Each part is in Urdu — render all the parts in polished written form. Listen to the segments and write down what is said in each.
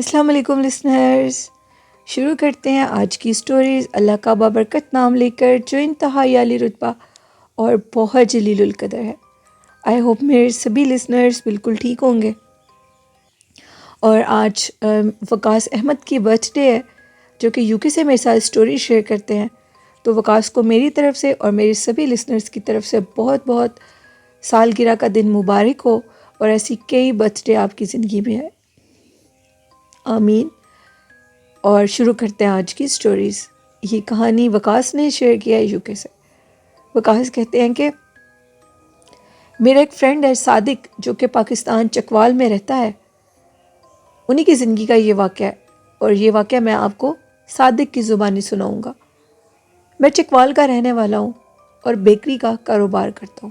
السلام علیکم لسنرز، شروع کرتے ہیں آج کی سٹوریز اللہ کا بابرکت نام لے کر جو انتہائی عالی رتبہ اور بہت جلیل القدر ہے۔ آئی ہوپ میرے سبھی لسنرز بالکل ٹھیک ہوں گے۔ اور آج وقاص احمد کی برتھ ڈے ہے جو کہ یو کے سے میرے ساتھ سٹوری شیئر کرتے ہیں، تو وقاص کو میری طرف سے اور میرے سبھی لسنرز کی طرف سے بہت بہت سالگرہ کا دن مبارک ہو اور ایسی کئی برتھ ڈے آپ کی زندگی میں ہے، آمین۔ اور شروع کرتے ہیں آج کی سٹوریز۔ یہ کہانی وقاص نے شیئر کیا ہے یو کے سے۔ وقاص کہتے ہیں کہ میرا ایک فرینڈ ہے صادق جو کہ پاکستان چکوال میں رہتا ہے، انہی کی زندگی کا یہ واقعہ ہے، اور یہ واقعہ میں آپ کو صادق کی زبانی سناؤں گا۔ میں چکوال کا رہنے والا ہوں اور بیکری کا کاروبار کرتا ہوں۔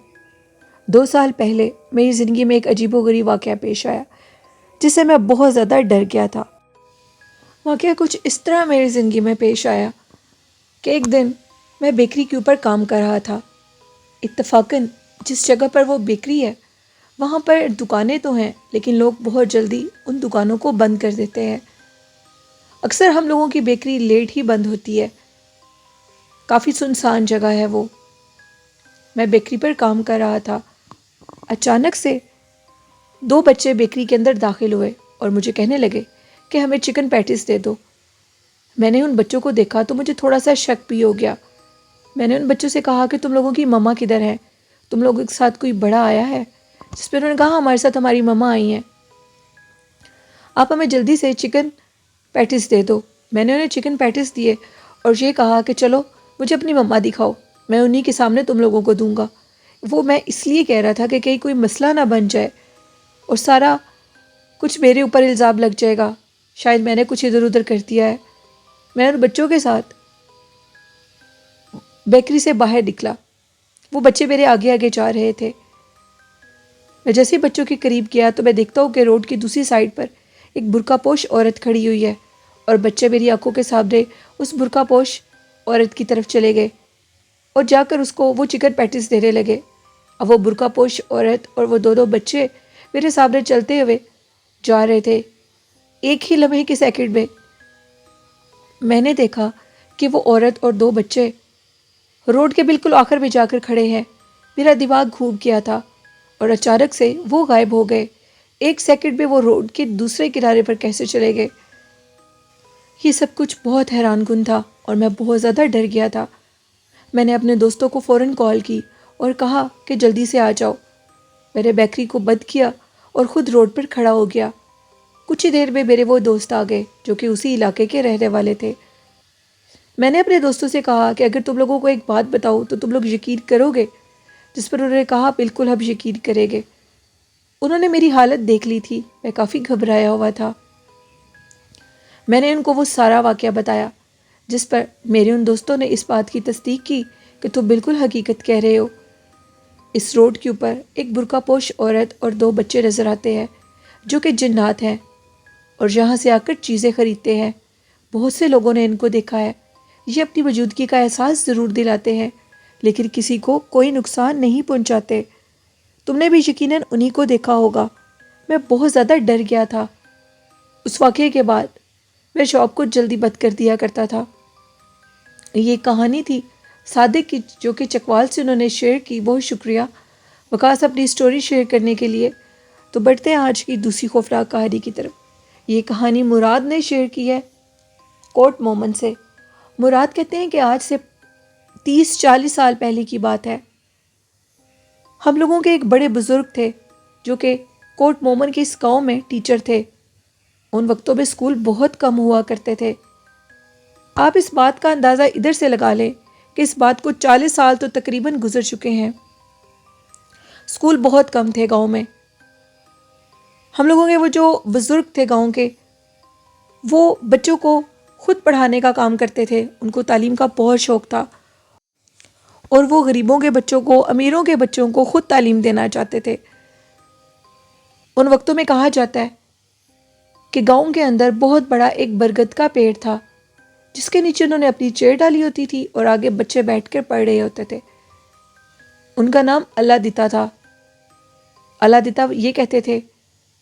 2 سال پہلے میری زندگی میں ایک عجیب و غریب واقعہ پیش آیا جس سے میں بہت زیادہ ڈر گیا تھا۔ واقعہ کچھ اس طرح میری زندگی میں پیش آیا کہ ایک دن میں بیکری کے اوپر کام کر رہا تھا۔ اتفاقاً جس جگہ پر وہ بیکری ہے وہاں پر دکانیں تو ہیں لیکن لوگ بہت جلدی ان دکانوں کو بند کر دیتے ہیں۔ اکثر ہم لوگوں کی بیکری لیٹ ہی بند ہوتی ہے، کافی سنسان جگہ ہے وہ۔ میں بیکری پر کام کر رہا تھا، اچانک سے 2 بچے بیکری کے اندر داخل ہوئے اور مجھے کہنے لگے کہ ہمیں چکن پیٹیز دے دو۔ میں نے ان بچوں کو دیکھا تو مجھے تھوڑا سا شک بھی ہو گیا۔ میں نے ان بچوں سے کہا کہ تم لوگوں کی مما کدھر ہے؟ تم لوگوں کے ساتھ کوئی بڑا آیا ہے؟ جس پہ انہوں نے کہا ہمارے ساتھ ہماری مما آئی ہیں، آپ ہمیں جلدی سے چکن پیٹیز دے دو۔ میں نے انہیں چکن پیٹیز دیے اور یہ کہا کہ چلو مجھے اپنی مما دکھاؤ، میں انہی کے سامنے تم لوگوں کو دوں گا۔ وہ میں اس لیے کہہ رہا تھا کہ کہیں کوئی مسئلہ نہ بن جائے اور سارا کچھ میرے اوپر الزام لگ جائے گا، شاید میں نے کچھ ادھر ادھر کر دیا ہے۔ میں ان بچوں کے ساتھ بیکری سے باہر نکلا، وہ بچے میرے آگے آگے جا رہے تھے۔ میں جیسے ہی بچوں کے قریب گیا تو میں دیکھتا ہوں کہ روڈ کی دوسری سائڈ پر ایک برقع پوش عورت کھڑی ہوئی ہے، اور بچے میری آنکھوں کے سامنے اس برقع پوش عورت کی طرف چلے گئے اور جا کر اس کو وہ چکن پیٹیز دینے لگے۔ اب وہ برقع پوش عورت اور وہ 2 بچے میرے سامنے چلتے ہوئے جا رہے تھے۔ ایک ہی لمحے کے سیکنڈ میں نے دیکھا کہ وہ عورت اور 2 بچے روڈ کے بالکل آخر میں جا کر کھڑے ہیں۔ میرا دماغ گھوم گیا تھا اور اچانک سے وہ غائب ہو گئے۔ 1 سیکنڈ میں وہ روڈ کے دوسرے کنارے پر کیسے چلے گئے؟ یہ سب کچھ بہت حیران کن تھا اور میں بہت زیادہ ڈر گیا تھا۔ میں نے اپنے دوستوں کو فوراً کال کی اور کہا کہ جلدی سے آ جاؤ۔ میں نے بیکری کو بند کیا اور خود روڈ پر کھڑا ہو گیا۔ کچھ ہی دیر میں میرے وہ دوست آ گئے جو کہ اسی علاقے کے رہنے والے تھے۔ میں نے اپنے دوستوں سے کہا کہ اگر تم لوگوں کو ایک بات بتاؤں تو تم لوگ یقین کرو گے؟ جس پر انہوں نے کہا بالکل ہم یقین کریں گے۔ انہوں نے میری حالت دیکھ لی تھی، میں کافی گھبرایا ہوا تھا۔ میں نے ان کو وہ سارا واقعہ بتایا جس پر میرے ان دوستوں نے اس بات کی تصدیق کی کہ تم بالکل حقیقت کہہ رہے ہو۔ اس روڈ کے اوپر ایک برقع پوش عورت اور 2 بچے نظر آتے ہیں جو کہ جنات ہیں اور یہاں سے آ کر چیزیں خریدتے ہیں۔ بہت سے لوگوں نے ان کو دیکھا ہے۔ یہ اپنی موجودگی کا احساس ضرور دلاتے ہیں لیکن کسی کو کوئی نقصان نہیں پہنچاتے۔ تم نے بھی یقیناً انہی کو دیکھا ہوگا۔ میں بہت زیادہ ڈر گیا تھا۔ اس واقعے کے بعد میں شاپ کو جلدی بند کر دیا کرتا تھا۔ یہ کہانی تھی صادق کی جو کہ چکوال سے انہوں نے شیئر کی، بہت شکریہ وقاص اپنی سٹوری شیئر کرنے کے لیے۔ تو بڑھتے ہیں آج کی دوسری خوفناک کہانی کی طرف۔ یہ کہانی مراد نے شیئر کی ہے کوٹ مومن سے۔ مراد کہتے ہیں کہ آج سے 30-40 سال پہلے کی بات ہے۔ ہم لوگوں کے ایک بڑے بزرگ تھے جو کہ کوٹ مومن کے اس گاؤں میں ٹیچر تھے۔ ان وقتوں میں اسکول بہت کم ہوا کرتے تھے۔ آپ اس بات کا اندازہ ادھر سے لگا لیں کہ اس بات کو 40 سال تو تقریباً گزر چکے ہیں۔ اسکول بہت کم تھے گاؤں میں۔ ہم لوگوں کے وہ جو بزرگ تھے گاؤں کے، وہ بچوں کو خود پڑھانے کا کام کرتے تھے، ان کو تعلیم کا بہت شوق تھا اور وہ غریبوں کے بچوں کو، امیروں کے بچوں کو خود تعلیم دینا چاہتے تھے۔ ان وقتوں میں کہا جاتا ہے کہ گاؤں کے اندر بہت بڑا ایک برگد کا پیڑ تھا جس کے نیچے انہوں نے اپنی چیئر ڈالی ہوتی تھی اور آگے بچے بیٹھ کر پڑھ رہے ہوتے تھے۔ ان کا نام اللہ دیتا تھا۔ اللہ دیتا یہ کہتے تھے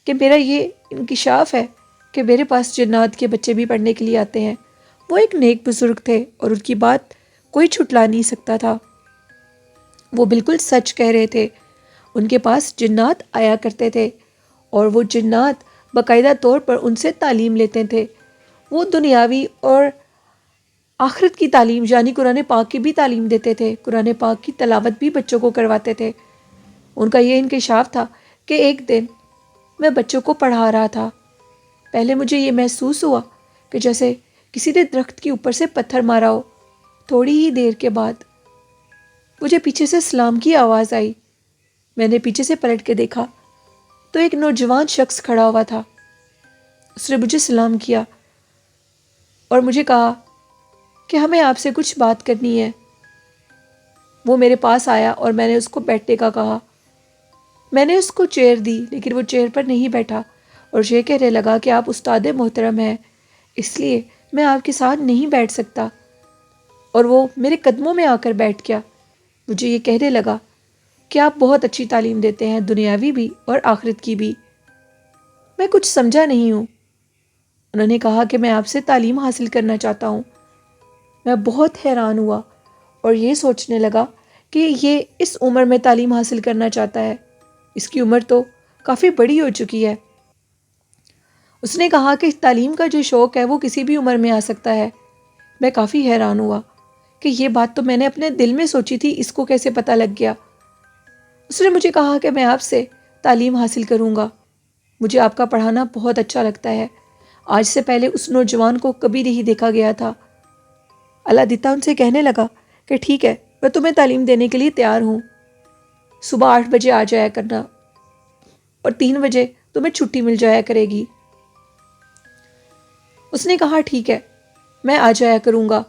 کہ میرا یہ انکشاف ہے کہ میرے پاس جنات کے بچے بھی پڑھنے کے لیے آتے ہیں۔ وہ ایک نیک بزرگ تھے اور ان کی بات کوئی چھٹلا نہیں سکتا تھا۔ وہ بالکل سچ کہہ رہے تھے۔ ان کے پاس جنات آیا کرتے تھے اور وہ جنات باقاعدہ طور پر ان سے تعلیم لیتے تھے۔ وہ دنیاوی اور آخرت کی تعلیم یعنی قرآن پاک کی بھی تعلیم دیتے تھے۔ قرآن پاک کی تلاوت بھی بچوں کو کرواتے تھے۔ ان کا یہ انکشاف تھا کہ ایک دن میں بچوں کو پڑھا رہا تھا۔ پہلے مجھے یہ محسوس ہوا کہ جیسے کسی نے درخت کے اوپر سے پتھر مارا ہو۔ تھوڑی ہی دیر کے بعد مجھے پیچھے سے سلام کی آواز آئی۔ میں نے پیچھے سے پلٹ کے دیکھا تو ایک نوجوان شخص کھڑا ہوا تھا۔ اس نے مجھے سلام کیا اور مجھے کہا کہ ہمیں آپ سے کچھ بات کرنی ہے۔ وہ میرے پاس آیا اور میں نے اس کو بیٹھنے کا کہا۔ میں نے اس کو چیئر دی لیکن وہ چیئر پر نہیں بیٹھا اور یہ کہنے لگا کہ آپ استاد محترم ہیں، اس لیے میں آپ کے ساتھ نہیں بیٹھ سکتا، اور وہ میرے قدموں میں آ کر بیٹھ گیا۔ مجھے یہ کہنے لگا کہ آپ بہت اچھی تعلیم دیتے ہیں، دنیاوی بھی اور آخرت کی بھی۔ میں کچھ سمجھا نہیں ہوں۔ انہوں نے کہا کہ میں آپ سے تعلیم حاصل کرنا چاہتا ہوں۔ میں بہت حیران ہوا اور یہ سوچنے لگا کہ یہ اس عمر میں تعلیم حاصل کرنا چاہتا ہے، اس کی عمر تو کافی بڑی ہو چکی ہے۔ اس نے کہا کہ تعلیم کا جو شوق ہے وہ کسی بھی عمر میں آ سکتا ہے۔ میں کافی حیران ہوا کہ یہ بات تو میں نے اپنے دل میں سوچی تھی، اس کو کیسے پتہ لگ گیا۔ اس نے مجھے کہا کہ میں آپ سے تعلیم حاصل کروں گا، مجھے آپ کا پڑھانا بہت اچھا لگتا ہے۔ آج سے پہلے اس نوجوان کو کبھی نہیں دیکھا گیا تھا۔ اللہ دیتا ان سے کہنے لگا کہ ٹھیک ہے، میں تمہیں تعلیم دینے کے لیے تیار ہوں۔ صبح 8 بجے آ جایا کرنا اور 3 بجے تمہیں چھٹی مل جایا کرے گی۔ اس نے کہا ٹھیک ہے، میں آ جایا کروں گا۔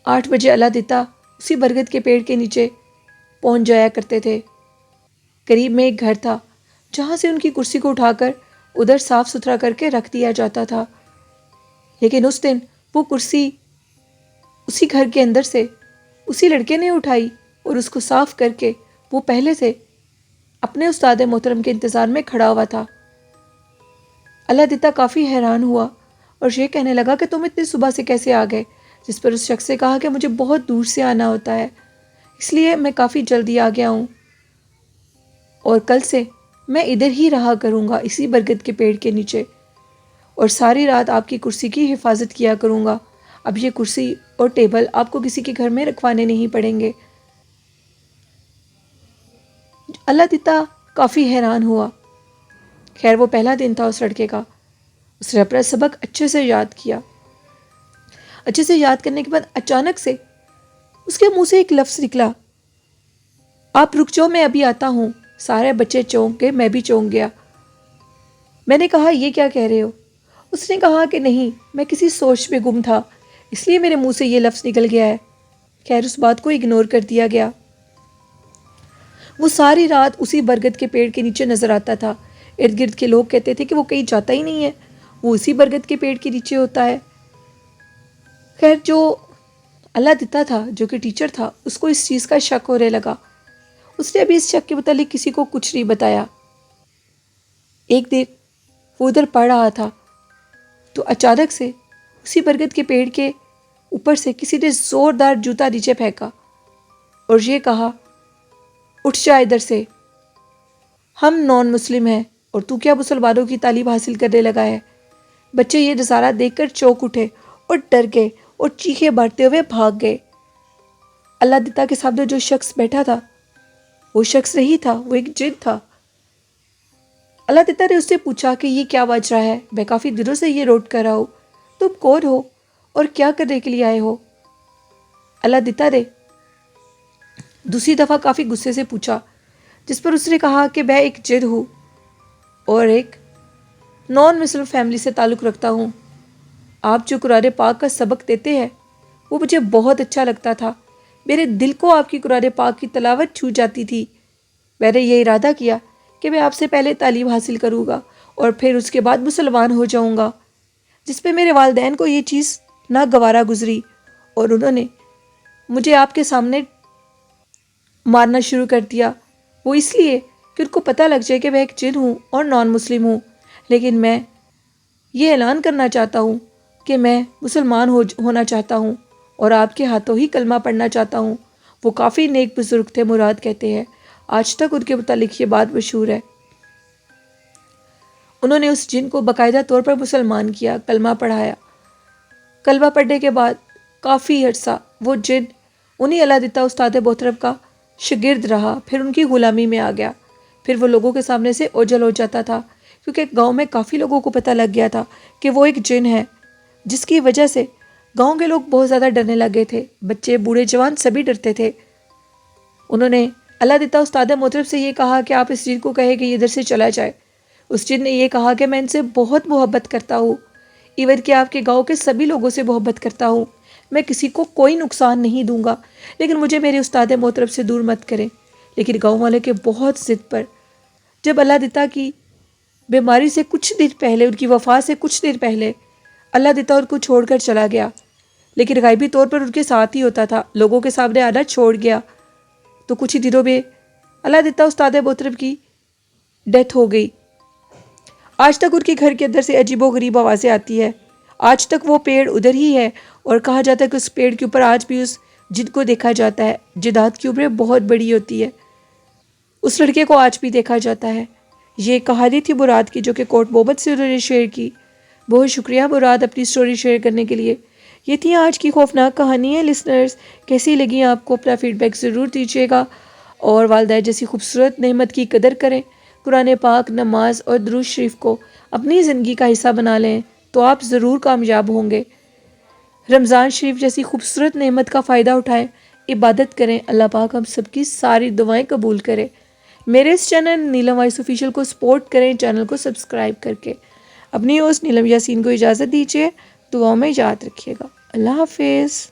8 بجے اللہ دیتا اسی برگد کے پیڑ کے نیچے پہنچ جایا کرتے تھے۔ قریب میں ایک گھر تھا جہاں سے ان کی کرسی کو اٹھا کر ادھر صاف ستھرا کر کے رکھ دیا جاتا تھا، لیکن اس دن وہ کرسی اسی گھر کے اندر سے اسی لڑکے نے اٹھائی اور اس کو صاف کر کے وہ پہلے سے اپنے استاد محترم کے انتظار میں کھڑا ہوا تھا۔ اللہ دیتا کافی حیران ہوا اور یہ کہنے لگا کہ تم اتنی صبح سے کیسے آ گئے؟ جس پر اس شخص سے کہا کہ مجھے بہت دور سے آنا ہوتا ہے، اس لیے میں کافی جلدی آ گیا ہوں، اور کل سے میں ادھر ہی رہا کروں گا اسی برگد کے پیڑ کے نیچے، اور ساری رات آپ کی کرسی کی حفاظت کیا کروں گا۔ اب یہ کرسی اور ٹیبل آپ کو کسی کے گھر میں رکھوانے نہیں پڑیں گے۔ اللہ دیتا کافی حیران ہوا۔ خیر وہ پہلا دن تھا اس لڑکے کا۔ اس نے اپنا سبق اچھے سے یاد کیا۔ اچھے سے یاد کرنے کے بعد اچانک سے اس کے منہ سے ایک لفظ نکلا، آپ رک جاؤ، میں ابھی آتا ہوں۔ سارے بچے چونک گئے، میں بھی چونک گیا۔ میں نے کہا یہ کیا کہہ رہے ہو؟ اس نے کہا کہ نہیں، میں کسی سوچ میں گم تھا، اس لیے میرے منہ سے یہ لفظ نکل گیا ہے۔ خیر اس بات کو اگنور کر دیا گیا۔ وہ ساری رات اسی برگد کے پیڑ کے نیچے نظر آتا تھا۔ ارد گرد کے لوگ کہتے تھے کہ وہ کہیں جاتا ہی نہیں ہے، وہ اسی برگد کے پیڑ کے نیچے ہوتا ہے۔ خیر جو اللہ دیتا تھا، جو کہ ٹیچر تھا، اس کو اس چیز کا شک ہونے لگا۔ اس نے ابھی اس شک کے متعلق کسی کو کچھ نہیں بتایا۔ ایک دن وہ ادھر پڑھ رہا تھا تو اچانک سے اسی برگد کے پیڑ کے اوپر سے کسی نے زوردار جوتا نیچے پھینکا اور یہ کہا، اٹھ جا ادھر سے، ہم نان مسلم ہیں اور تو کیا مسلمانوں کی تعلیم حاصل کرنے لگا ہے۔ بچے یہ نظارہ دیکھ کر چونک اٹھے اور ڈر گئے اور چیخیں مارتے ہوئے بھاگ گئے۔ اللہ دیتا کے سامنے جو شخص بیٹھا تھا وہ شخص نہیں تھا، وہ ایک جن تھا۔ اللہ دیتا نے اس سے پوچھا کہ یہ کیا بج رہا ہے؟ میں کافی دنوں سے یہ روٹ کر رہا ہوں، تم کون ہو اور کیا کرنے کے لیے آئے ہو؟ اللہ دیتا نے دوسری دفعہ کافی غصے سے پوچھا، جس پر اس نے کہا کہ میں ایک جن ہوں اور ایک نان مسلم فیملی سے تعلق رکھتا ہوں۔ آپ جو قرآن پاک کا سبق دیتے ہیں وہ مجھے بہت اچھا لگتا تھا، میرے دل کو آپ کی قرآن پاک کی تلاوت چھو جاتی تھی۔ میں نے یہ ارادہ کیا کہ میں آپ سے پہلے تعلیم حاصل کروں گا اور پھر اس کے بعد مسلمان ہو جاؤں گا، جس پہ میرے والدین کو یہ چیز ناگوارا گزری اور انہوں نے مجھے آپ کے سامنے مارنا شروع کر دیا۔ وہ اس لیے کہ ان کو پتہ لگ جائے کہ میں ایک جن ہوں اور نان مسلم ہوں، لیکن میں یہ اعلان کرنا چاہتا ہوں کہ میں مسلمان ہونا چاہتا ہوں اور آپ کے ہاتھوں ہی کلمہ پڑھنا چاہتا ہوں۔ وہ کافی نیک بزرگ تھے، مراد کہتے ہیں، آج تک ان کے متعلق یہ بات مشہور ہے۔ انہوں نے اس جن کو باقاعدہ طور پر مسلمان کیا، کلمہ پڑھایا۔ کلمہ پڑھنے کے بعد کافی عرصہ وہ جن انہی اللہ دتا استاد محترم کا شاگرد رہا، پھر ان کی غلامی میں آ گیا۔ پھر وہ لوگوں کے سامنے سے اوجھل ہو جاتا تھا، کیونکہ گاؤں میں کافی لوگوں کو پتہ لگ گیا تھا کہ وہ ایک جن ہے، جس کی وجہ سے گاؤں کے لوگ بہت زیادہ ڈرنے لگے تھے۔ بچے، بوڑھے، جوان سبھی ڈرتے تھے۔ انہوں نے اللہ دتا استاد محترم سے یہ کہا کہ آپ اس جن کو کہے کہ یہ ادھر سے چلا جائے۔ اس جن نے یہ کہا کہ میں ان سے بہت محبت کرتا ہوں، ایون کہ آپ کے گاؤں کے سبھی لوگوں سے محبت کرتا ہوں، میں کسی کو کوئی نقصان نہیں دوں گا، لیکن مجھے میرے استاد محترم سے دور مت کریں۔ لیکن گاؤں والے کے بہت ضد پر جب اللہ دتا کی بیماری سے کچھ دن پہلے، ان کی وفات سے کچھ دن پہلے اللہ دتا ان کو چھوڑ کر چلا گیا، لیکن غائبی طور پر ان کے ساتھ ہی ہوتا تھا، لوگوں کے سامنے آنا چھوڑ گیا، تو کچھ ہی دنوں میں اللہ دتا استاد محترم کی ڈیتھ ہو گئی۔ آج تک ان کے گھر کے اندر سے عجیب و غریب آوازیں آتی ہے۔ آج تک وہ پیڑ ادھر ہی ہے، اور کہا جاتا ہے کہ اس پیڑ کے اوپر آج بھی اس جن کو دیکھا جاتا ہے۔ جداد کی عمریں بہت بڑی ہوتی ہے، اس لڑکے کو آج بھی دیکھا جاتا ہے۔ یہ کہانی تھی مراد کی، جو کہ کوٹ محمد سے انہوں نے شیئر کی۔ بہت شکریہ مراد اپنی سٹوری شیئر کرنے کے لیے۔ یہ تھی آج کی خوفناک کہانی ہے۔ لسنرز، کیسی لگی آپ کو؟ اپنا فیڈ بیک ضرور دیجیے گا، اور والدہ جیسی خوبصورت نعمت کی قدر کریں۔ قرآن پاک، نماز اور درود شریف کو اپنی زندگی کا حصہ بنا لیں تو آپ ضرور کامیاب ہوں گے۔ رمضان شریف جیسی خوبصورت نعمت کا فائدہ اٹھائیں، عبادت کریں۔ اللہ پاک ہم سب کی ساری دعائیں قبول کرے۔ میرے اس چینل نیلم وائس آفیشیل کو سپورٹ کریں، چینل کو سبسکرائب کر کے۔ اپنی ہوسٹ نیلم یاسین کو اجازت دیجیے، دعاؤں میں یاد رکھیے گا۔ اللہ حافظ۔